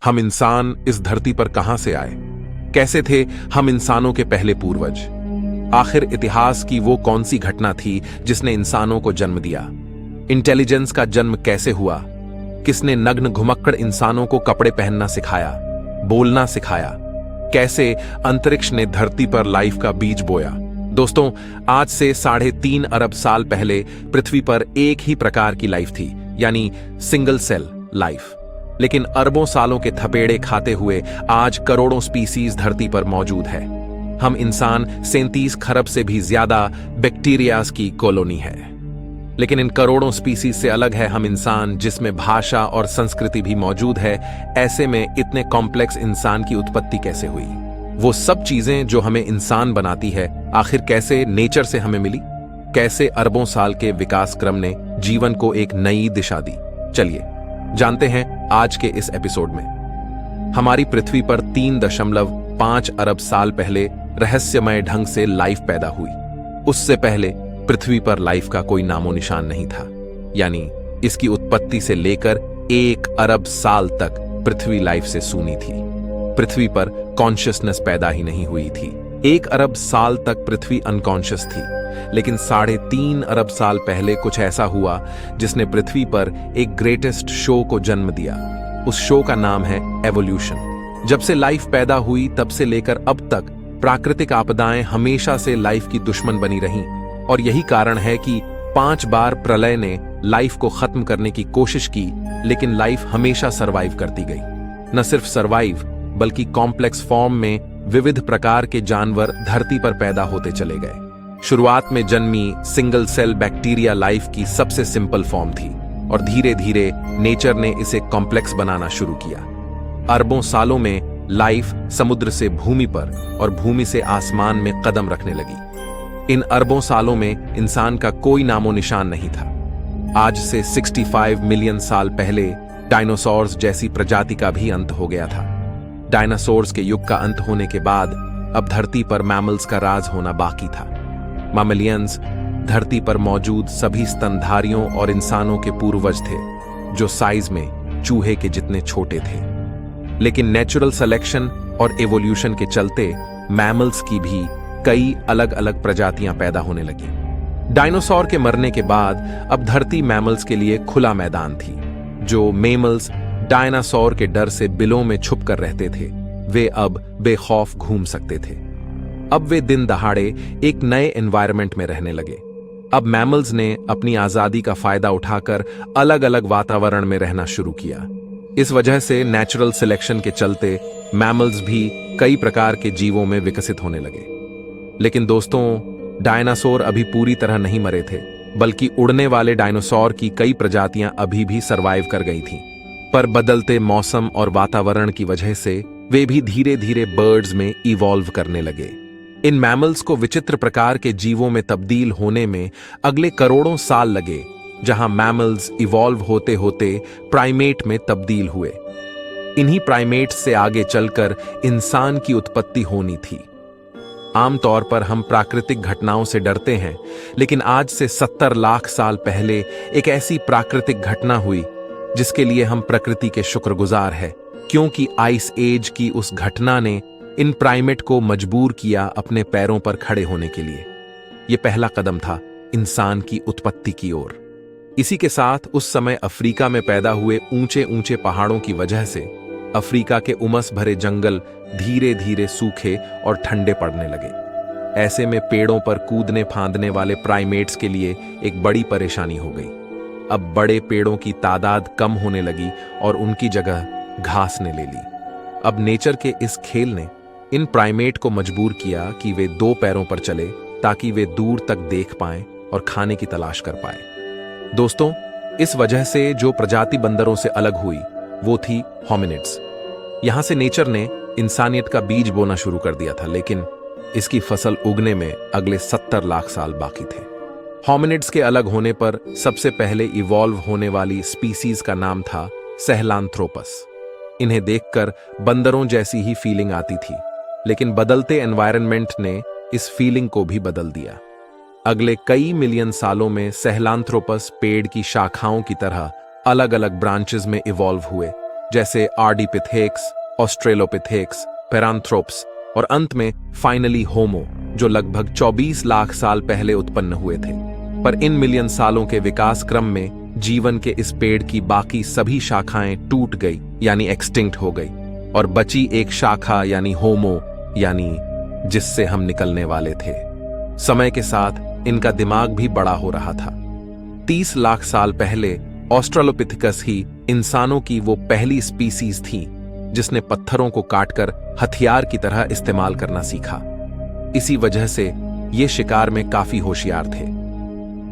हम इंसान इस धरती पर कहां से आए? कैसे थे हम इंसानों के पहले पूर्वज? आखिर इतिहास की वो कौन सी घटना थी जिसने इंसानों को जन्म दिया? इंटेलिजेंस का जन्म कैसे हुआ? किसने नग्न घुमक्कड़ इंसानों को कपड़े पहनना सिखाया, बोलना सिखाया? कैसे अंतरिक्ष ने धरती पर लाइफ का बीज बोया? दोस्तों, आज से 3.5 अरब साल पहले पृथ्वी पर एक ही प्रकार की लाइफ थी, यानी सिंगल सेल लाइफ। लेकिन अरबों सालों के थपेड़े खाते हुए आज करोड़ों स्पीसीज धरती पर मौजूद है। हम इंसान 37 खरब से भी ज्यादा बैक्टीरियाज की कॉलोनी है। लेकिन इन करोड़ों स्पीसीज से अलग है हम इंसान, जिसमें भाषा और संस्कृति भी मौजूद है। ऐसे में इतने कॉम्प्लेक्स इंसान की उत्पत्ति कैसे हुई? वो सब चीजें जो हमें इंसान बनाती है, आखिर कैसे नेचर से हमें मिली? कैसे अरबों साल के विकास क्रम ने जीवन को एक नई दिशा दी? चलिए जानते हैं आज के इस एपिसोड में। हमारी पृथ्वी पर 3.5 अरब साल पहले रहस्यमय ढंग से लाइफ पैदा हुई। उससे पहले पृथ्वी पर लाइफ का कोई नामो निशान नहीं था, यानी इसकी उत्पत्ति से लेकर 1 अरब साल तक पृथ्वी लाइफ से सूनी थी। पृथ्वी पर कॉन्शियसनेस पैदा ही नहीं हुई थी। 1 अरब साल तक पृथ्वी अनकॉन्शियस थी, लेकिन 3.5 अरब साल पहले कुछ ऐसा हुआ जिसने पृथ्वी पर एक ग्रेटेस्ट शो को जन्म दिया। उस शो का नाम है एवोल्यूशन। जब से लाइफ पैदा हुई तब से लेकर अब तक प्राकृतिक आपदाएं हमेशा से लाइफ की दुश्मन बनी रहीं, और यही कारण है कि 5 बार प्रलय ने लाइफ को खत्म करने की कोशिश की, लेकिन लाइफ हमेशा सरवाइव करती गई। न सिर्फ सरवाइव, बल्कि कॉम्प्लेक्स फॉर्म में विविध प्रकार के जानवर धरती पर पैदा होते चले गए। शुरुआत में जन्मी सिंगल सेल बैक्टीरिया लाइफ की सबसे सिंपल फॉर्म थी, और धीरे धीरे नेचर ने इसे कॉम्प्लेक्स बनाना शुरू किया। अरबों सालों में लाइफ समुद्र से भूमि पर और भूमि से आसमान में कदम रखने लगी। इन अरबों सालों में इंसान का कोई नामो निशान नहीं था। आज से 65 मिलियन साल पहले डायनासोर्स जैसी प्रजाति का भी अंत हो गया था। डायनासोर्स के युग का अंत होने के बाद अब धरती पर मैमल्स का राज होना बाकी था। मैमलियंस धरती पर मौजूद सभी स्तनधारियों और इंसानों के पूर्वज थे, जो साइज में चूहे के जितने छोटे थे। लेकिन नेचुरल सिलेक्शन और एवोल्यूशन के चलते मैमल्स की भी कई अलग अलग प्रजातियां पैदा होने लगी। डायनासोर के मरने के बाद अब धरती मैमल्स के लिए खुला मैदान थी। जो मेमल्स डायनासोर के डर से बिलों में छुप कर रहते थे, वे अब बेखौफ घूम सकते थे। अब वे दिन दहाड़े एक नए एनवायरनमेंट में रहने लगे। अब मैमल्स ने अपनी आजादी का फायदा उठाकर अलग अलग वातावरण में रहना शुरू किया। इस वजह से नेचुरल सिलेक्शन के चलते मैमल्स भी कई प्रकार के जीवों में विकसित होने लगे। लेकिन दोस्तों, डायनासोर अभी पूरी तरह नहीं मरे थे, बल्कि उड़ने वाले डायनासोर की कई प्रजातियां अभी भी सरवाइव कर गई थीं। पर बदलते मौसम और वातावरण की वजह से वे भी धीरे धीरे बर्ड्स में इवॉल्व करने लगे। इन मैमल्स को विचित्र प्रकार के जीवों में तब्दील होने में अगले करोड़ों साल लगे, जहां मैमल्स इवॉल्व होते होते प्राइमेट में तब्दील हुए। इन्हीं प्राइमेट्स से आगे चलकर इंसान की उत्पत्ति होनी थी। आमतौर पर हम प्राकृतिक घटनाओं से डरते हैं, लेकिन आज से 70 लाख साल पहले एक ऐसी प्राकृतिक घटना हुई जिसके लिए हम प्रकृति के शुक्रगुजार हैं, क्योंकि आइस एज की उस घटना ने इन प्राइमेट को मजबूर किया अपने पैरों पर खड़े होने के लिए। यह पहला कदम था इंसान की उत्पत्ति की ओर। इसी के साथ उस समय अफ्रीका में पैदा हुए ऊंचे ऊंचे पहाड़ों की वजह से अफ्रीका के उमस भरे जंगल धीरे धीरे सूखे और ठंडे पड़ने लगे। ऐसे में पेड़ों पर कूदने फांदने वाले प्राइमेट्स के लिए एक बड़ी परेशानी हो गई। अब बड़े पेड़ों की तादाद कम होने लगी और उनकी जगह घास ने ले ली। अब नेचर के इस खेल ने इन प्राइमेट को मजबूर किया कि वे 2 पैरों पर चले, ताकि वे दूर तक देख पाएं और खाने की तलाश कर पाएं। दोस्तों, इस वजह से जो प्रजाति बंदरों से अलग हुई वो थी होमिनिड्स। यहां से नेचर ने इंसानियत का बीज बोना शुरू कर दिया था, लेकिन इसकी फसल उगने में अगले 70 लाख साल बाकी थे। होमिनिड्स के अलग होने पर सबसे पहले इवॉल्व होने वाली स्पीसीज का नाम था सहेलांथ्रोपस। इन्हें देखकर बंदरों जैसी ही फीलिंग आती थी, लेकिन बदलते एनवायरनमेंट ने इस फीलिंग को भी बदल दिया। अगले कई मिलियन सालों में सहेलांथ्रोपस पेड़ की शाखाओं की तरह अलग अलग ब्रांचेस में इवॉल्व हुए, जैसे आर्डिपिथेक्स, ऑस्ट्रेलोपिथेक्स, पेरांथ्रोप्स और अंत में फाइनली होमो, जो लगभग 24 लाख साल पहले उत्पन्न हुए थे। पर इन मिलियन सालों के विकास क्रम में जीवन के इस पेड़ की बाकी सभी शाखाएं टूट गई यानी एक्सटिंक्ट हो गई, और बची एक शाखा यानी होमो, यानी जिससे हम निकलने वाले थे। समय के साथ इनका दिमाग भी बड़ा हो रहा था। 30 लाख साल पहले ऑस्ट्रेलोपिथेकस ही इंसानों की वो पहली स्पीसीज थी जिसने पत्थरों को काटकर हथियार की तरह इस्तेमाल करना सीखा। इसी वजह से ये शिकार में काफी होशियार थे।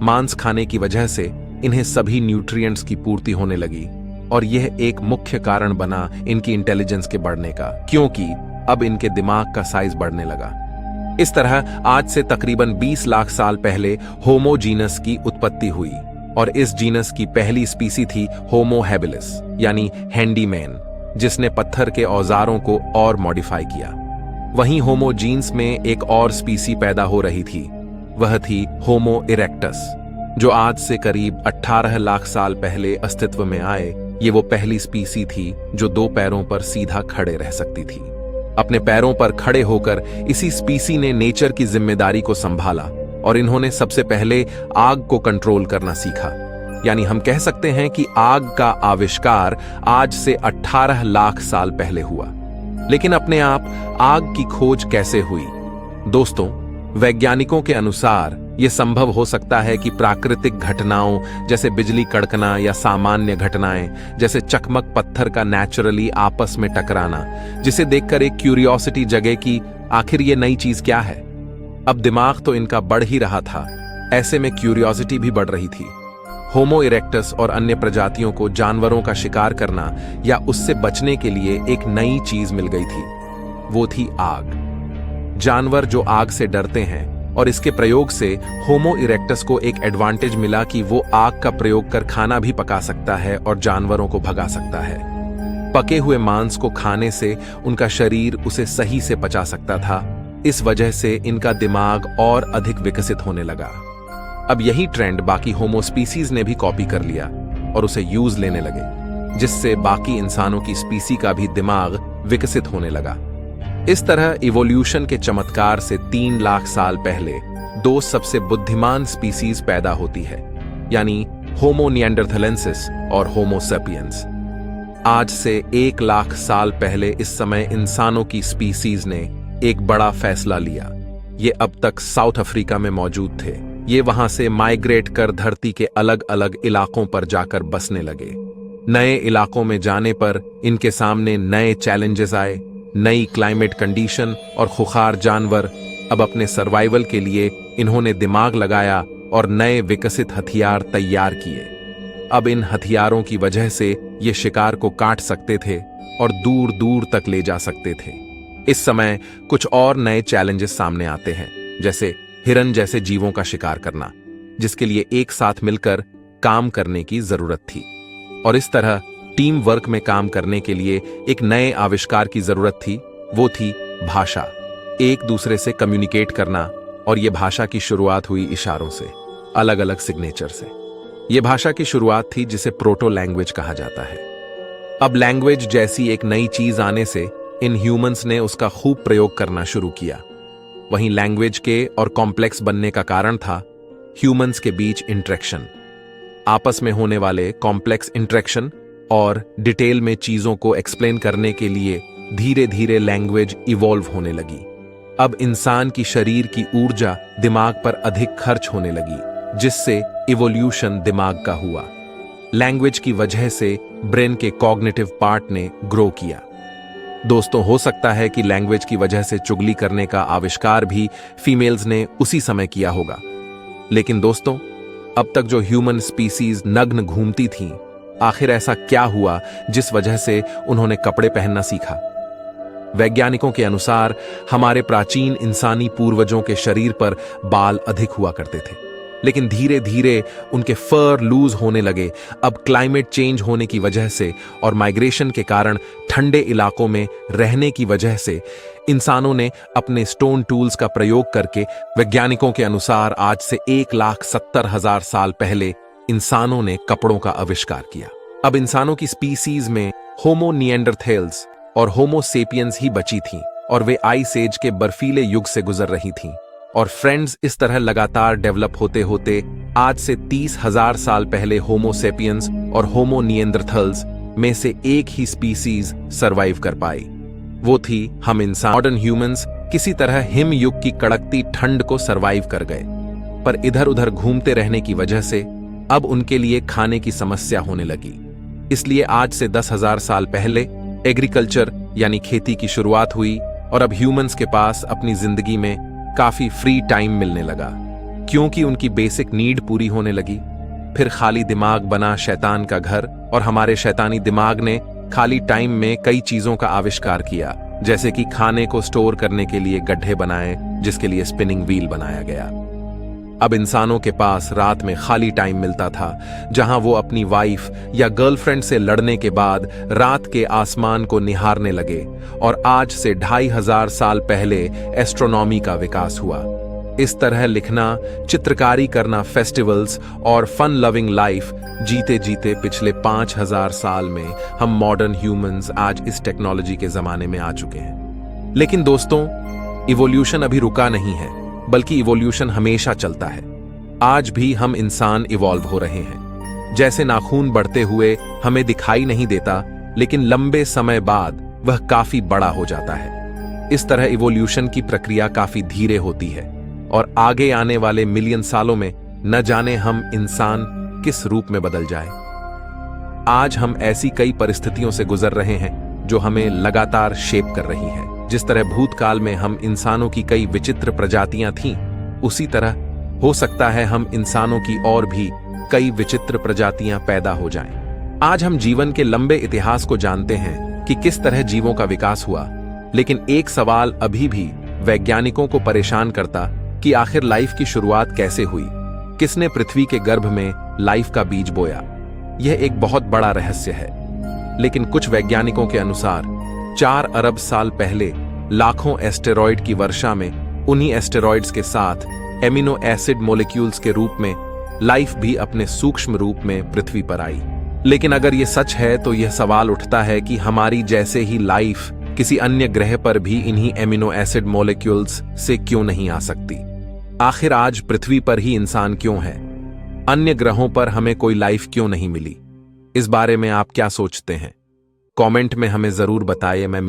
मांस खाने की वजह से इन्हें सभी न्यूट्रिएंट्स की पूर्ति होने लगी, और यह एक मुख्य कारण बना इनकी इंटेलिजेंस के बढ़ने का, क्योंकि अब इनके दिमाग का साइज बढ़ने लगा। इस तरह आज से तकरीबन 20 लाख साल पहले होमो जीनस की उत्पत्ति हुई, और इस जीनस की पहली स्पीसी थी होमो हैबिलिस यानी हैंडीमैन, जिसने पत्थर के औजारों को और मॉडिफाई किया। वहीं होमो जीन्स में एक और स्पीसी पैदा हो रही थी, वह थी होमो इरेक्टस, जो आज से करीब 18 लाख साल पहले अस्तित्व में आए। ये वो पहली स्पीसी थी जो 2 पैरों पर सीधा खड़े रह सकती थी। अपने पैरों पर खड़े होकर इसी स्पीसी ने नेचर की जिम्मेदारी को संभाला, और इन्होंने सबसे पहले आग को कंट्रोल करना सीखा। यानी हम कह सकते हैं कि आग का आविष्कार आज से 18 लाख साल पहले हुआ। लेकिन अपने आप आग की खोज कैसे हुई? दोस्तों, वैज्ञानिकों के अनुसार यह संभव हो सकता है कि प्राकृतिक घटनाओं जैसे बिजली कड़कना या सामान्य घटनाएं जैसे चकमक पत्थर का नेचुरली आपस में टकराना, जिसे देखकर एक क्यूरियोसिटी जगे कि आखिर ये नई चीज क्या है। अब दिमाग तो इनका बढ़ ही रहा था, ऐसे में क्यूरियोसिटी भी बढ़ रही थी। होमो इरेक्टस और अन्य प्रजातियों को जानवरों का शिकार करना या उससे बचने के लिए एक नई चीज मिल गई थी, वो थी आग। जानवर जो आग से डरते हैं, और इसके प्रयोग से होमो इरेक्टस को एक एडवांटेज मिला कि वो आग का प्रयोग कर खाना भी पका सकता है और जानवरों को भगा सकता है। पके हुए मांस को खाने से उनका शरीर उसे सही से पचा सकता था। इस वजह से इनका दिमाग और अधिक विकसित होने लगा। अब यही ट्रेंड बाकी होमो स्पीसीज ने भी कॉपी कर लिया और उसे यूज लेने लगे, जिससे बाकी इंसानों की स्पीसी का भी दिमाग विकसित होने लगा। इस तरह इवोल्यूशन के चमत्कार से 3 लाख साल पहले 2 सबसे बुद्धिमान स्पीसीज पैदा होती है, यानी होमो निएंडरथलेंसिस और होमो सेपियंस। आज से 1 लाख साल पहले इस समय इंसानों की स्पीसीज ने एक बड़ा फैसला लिया। ये अब तक साउथ अफ्रीका में मौजूद थे। ये वहां से माइग्रेट कर धरती के अलग अलग इलाकों पर जाकर बसने लगे। नए इलाकों में जाने पर इनके सामने नए चैलेंजेस आए, नई क्लाइमेट कंडीशन और खुखार जानवर। अब अपने सर्वाइवल के लिए इन्होंने दिमाग लगाया और नए विकसित हथियार तैयार किए। अब इन हथियारों की वजह से ये शिकार को काट सकते थे और दूर दूर तक ले जा सकते थे। इस समय कुछ और नए चैलेंजेस सामने आते हैं, जैसे हिरन जैसे जीवों का शिकार करना, जिसके लिए एक साथ मिलकर काम करने की जरूरत थी। और इस तरह टीम वर्क में काम करने के लिए एक नए आविष्कार की जरूरत थी, वो थी भाषा। एक दूसरे से कम्युनिकेट करना, और यह भाषा की शुरुआत हुई इशारों से, अलग अलग सिग्नेचर से। यह भाषा की शुरुआत थी जिसे प्रोटो लैंग्वेज कहा जाता है। अब लैंग्वेज जैसी एक नई चीज आने से इन ह्यूमंस ने उसका खूब प्रयोग करना शुरू किया। वहीं लैंग्वेज के और कॉम्प्लेक्स बनने का कारण था ह्यूमंस के बीच इंटरेक्शन, आपस में होने वाले कॉम्प्लेक्स इंटरेक्शन और डिटेल में चीजों को एक्सप्लेन करने के लिए धीरे धीरे लैंग्वेज इवॉल्व होने लगी। अब इंसान की शरीर की ऊर्जा दिमाग पर अधिक खर्च होने लगी, जिससे इवोल्यूशन दिमाग का हुआ। लैंग्वेज की वजह से ब्रेन के कॉग्निटिव पार्ट ने ग्रो किया। दोस्तों, हो सकता है कि लैंग्वेज की वजह से चुगली करने का आविष्कार भी फीमेल्स ने उसी समय किया होगा। लेकिन दोस्तों, अब तक जो ह्यूमन स्पीसीज नग्न घूमती थीं, आखिर ऐसा क्या हुआ जिस वजह से उन्होंने कपड़े पहनना सीखा? वैज्ञानिकों के अनुसार हमारे प्राचीन इंसानी पूर्वजों के शरीर पर बाल अधिक हुआ करते थे, लेकिन धीरे धीरे उनके फर लूज होने लगे। अब क्लाइमेट चेंज होने की वजह से और माइग्रेशन के कारण ठंडे इलाकों में रहने की वजह से इंसानों ने अपने स्टोन टूल्स का प्रयोग करके, वैज्ञानिकों के अनुसार आज से 1,70,000 साल पहले इंसानों ने कपड़ों का आविष्कार किया। अब इंसानों की स्पीसीज में होमो निएंडरथैल्स और होमो सेपियंस ही बची थीं और वे आइस एज के बर्फीले युग से गुजर रही थीं। और फ्रेंड्स, इस तरह लगातार डेवलप होते होते आज से 30,000 साल पहले होमो सेपियंस और होमो निएंडरथैल्स में से एक ही स्पीसीज सरवाइव कर पाई। वो थी हम इंसान। मॉडर्न ह्यूमंस किसी तरह हिम युग की कड़कती ठंड को सरवाइव कर गए, पर इधर उधर घूमते रहने की वजह से अब उनके लिए खाने की समस्या होने लगी। इसलिए आज से 10,000 साल पहले एग्रीकल्चर यानी खेती की शुरुआत हुई और अब ह्यूमंस के पास अपनी जिंदगी में काफी फ्री टाइम मिलने लगा, क्योंकि उनकी बेसिक नीड पूरी होने लगी। फिर खाली दिमाग बना शैतान का घर और हमारे शैतानी दिमाग ने खाली टाइम में कई चीजों का आविष्कार किया, जैसे कि खाने को स्टोर करने के लिए गड्ढे बनाए, जिसके लिए स्पिनिंग व्हील बनाया गया। अब इंसानों के पास रात में खाली टाइम मिलता था, जहां वो अपनी वाइफ या गर्लफ्रेंड से लड़ने के बाद रात के आसमान को निहारने लगे। और आज से 2,500 साल पहले एस्ट्रोनॉमी का विकास हुआ। इस तरह लिखना, चित्रकारी करना, फेस्टिवल्स और फन लविंग लाइफ जीते जीते पिछले 5,000 साल में हम मॉडर्न ह्यूमंस आज इस टेक्नोलॉजी के जमाने में आ चुके हैं। लेकिन दोस्तों, इवोल्यूशन अभी रुका नहीं है, बल्कि इवोल्यूशन हमेशा चलता है। आज भी हम इंसान इवॉल्व हो रहे हैं। जैसे नाखून बढ़ते हुए हमें दिखाई नहीं देता, लेकिन लंबे समय बाद वह काफी बड़ा हो जाता है। इस तरह इवोल्यूशन की प्रक्रिया काफी धीरे होती है और आगे आने वाले मिलियन सालों में न जाने हम इंसान किस रूप में बदल जाए। आज हम ऐसी कई परिस्थितियों से गुजर रहे हैं जो हमें लगातार शेप कर रही हैं। जिस तरह भूतकाल में हम इंसानों की कई विचित्र प्रजातियां थीं, उसी तरह हो सकता है हम इंसानों की और भी कई विचित्र प्रजातियां पैदा हो जाएं। आज हम जीवन के लंबे इतिहास को जानते हैं कि किस तरह जीवों का विकास हुआ, लेकिन एक सवाल अभी भी वैज्ञानिकों को परेशान करता कि आखिर लाइफ की शुरुआत कैसे हुई, किसने पृथ्वी के गर्भ में लाइफ का बीज बोया। यह एक बहुत बड़ा रहस्य है, लेकिन कुछ वैज्ञानिकों के अनुसार 4 अरब साल पहले लाखों एस्टेरॉयड की वर्षा में उन्हीं एस्टेरॉयड्स के साथ एमिनो एसिड मॉलिक्यूल्स के रूप में लाइफ भी अपने सूक्ष्म रूप में पृथ्वी पर आई। लेकिन अगर यह सच है तो यह सवाल उठता है कि हमारी जैसे ही लाइफ किसी अन्य ग्रह पर भी इन्हीं एमिनो एसिड मॉलिक्यूल्स से क्यों नहीं आ सकती। आखिर आज पृथ्वी पर ही इंसान क्यों है, अन्य ग्रहों पर हमें कोई लाइफ क्यों नहीं मिली। इस बारे में आप क्या सोचते हैं? कमेंट में हमें जरूर बताइए। मैं